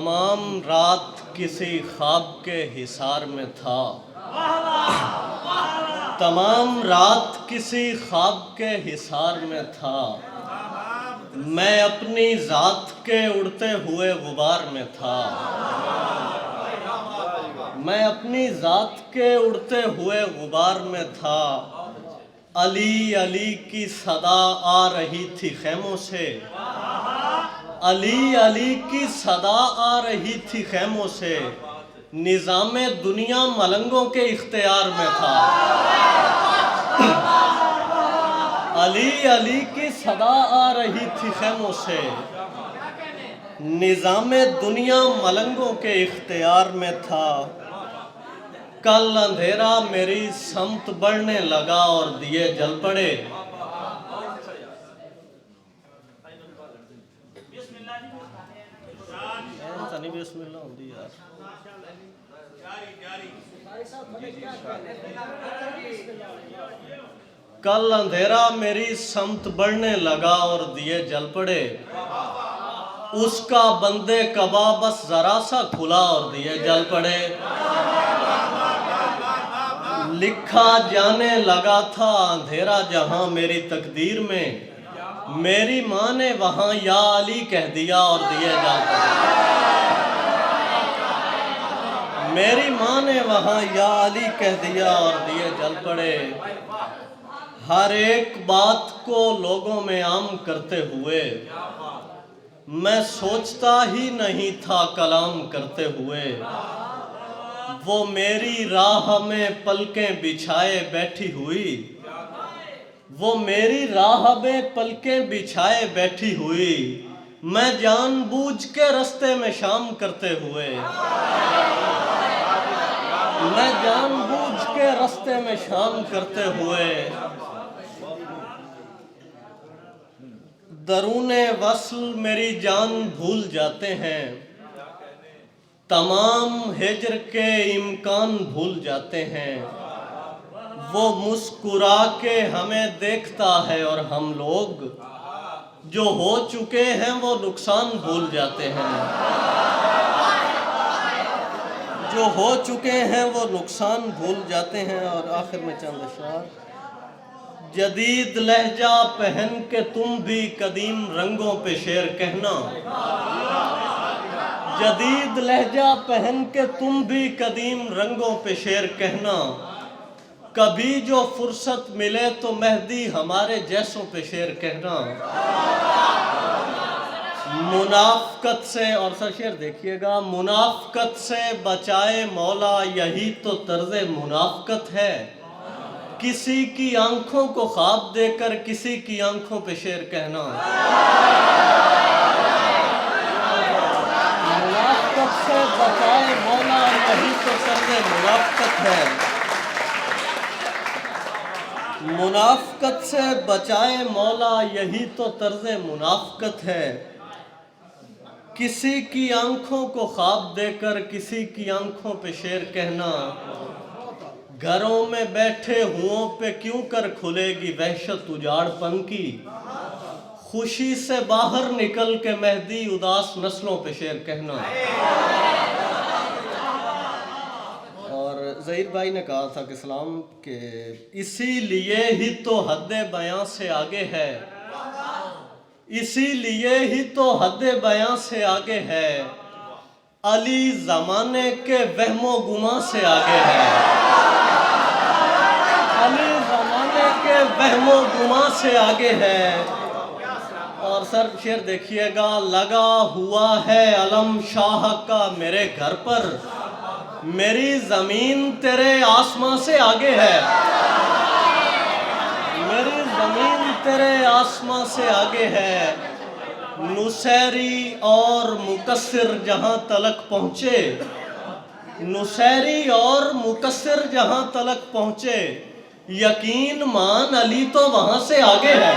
तमाम रात किसी ख्वाब के हिसार में था। तमाम रात किसी ख्वाब के हिसार में था। मैं अपनी ज़ात के उड़ते हुए गुबार में था। मैं अपनी ज़ात के उड़ते हुए गुबार में था। अली अली की सदा आ रही थी खैमों से। अली अली की सदा आ रही थी खैमों से। निज़ामे दुनिया मलंगों के इख्तियार में था। अली अली की सदा आ रही थी खैमों से। निज़ामे दुनिया मलंगों के इख्तियार में था। कल अंधेरा मेरी समत बढ़ने लगा और दिए जल पड़े। कल अंधेरा मेरी समत बढ़ने लगा और दिए जल पड़े। उसका बंदे कबा बस जरा सा खुला और दिए जल पड़े। लिखा जाने लगा था अंधेरा जहां मेरी तकदीर में। मेरी माँ ने वहां या अली कह दिया और दिए जल पड़े। मेरी माँ ने वहां या अली कह दिया और दिए जल पड़े। हर एक बात को लोगों में आम करते हुए मैं सोचता ही नहीं था कलाम करते हुए। वो मेरी राह में पलकें बिछाए बैठी हुई। वो मेरी राह में पलकें बिछाए बैठी हुई। मैं जानबूझ के रास्ते में शाम करते हुए। मैं जानबूझ के रास्ते में शाम करते हुए। दरूने वस्ल मेरी जान भूल जाते हैं। तमाम हिज्र के इम्कान भूल जाते हैं। वो मुस्कुरा के हमें देखता है और हम लोग जो हो चुके हैं वो नुकसान भूल जाते हैं। जो हो चुके हैं वो नुकसान भूल जाते हैं। और आखिर में चंद अशआर। जदीद लहजा पहन के तुम भी कदीम रंगों पे शेर कहना। जदीद लहजा पहन के तुम भी कदीम रंगों पे शेर कहना। कभी जो फुर्सत मिले तो मेहदी हमारे जैसों पे शेर कहना। मुनाफकत से, और सर शेर देखिएगा, मुनाफकत से बचाए मौला यही तो तर्ज़े मुनाफकत है। किसी की आंखों को ख्वाब देकर किसी की आंखों पे शेर कहना। मुनाफकत से बचाए मौला यही तो तर्ज़े मुनाफकत है। मुनाफकत से बचाए मौला यही तो तर्ज़े मुनाफकत है। किसी की आंखों को ख्वाब देकर किसी की आंखों पे शेर कहना। घरों में बैठे हुओं पे क्यों कर खुलेगी वहशत उजाड़पन की। खुशी से बाहर निकल के मेहदी उदास नस्लों पे शेर कहना। और ज़हीर भाई ने कहा था कि इस्लाम के इसीलिए ही तो हद बयां से आगे है। इसीलिए ही तो हद बयां से आगे है। अली ज़माने के वहमो गुमा से आगे है। अली ज़माने के वहमो गुमा से आगे है। और सर शेर देखिएगा। लगा हुआ है अलम शाह का मेरे घर पर। मेरी ज़मीन तेरे आसमां से आगे है। मेरी ज़मीन तेरे आसमां से आगे है। नुसैरी और मुकस्सिर जहां तलक पहुँचे। नुसैरी और मुकस्सिर जहां तलक पहुँचे। यकीन मान अली तो वहां से आगे है।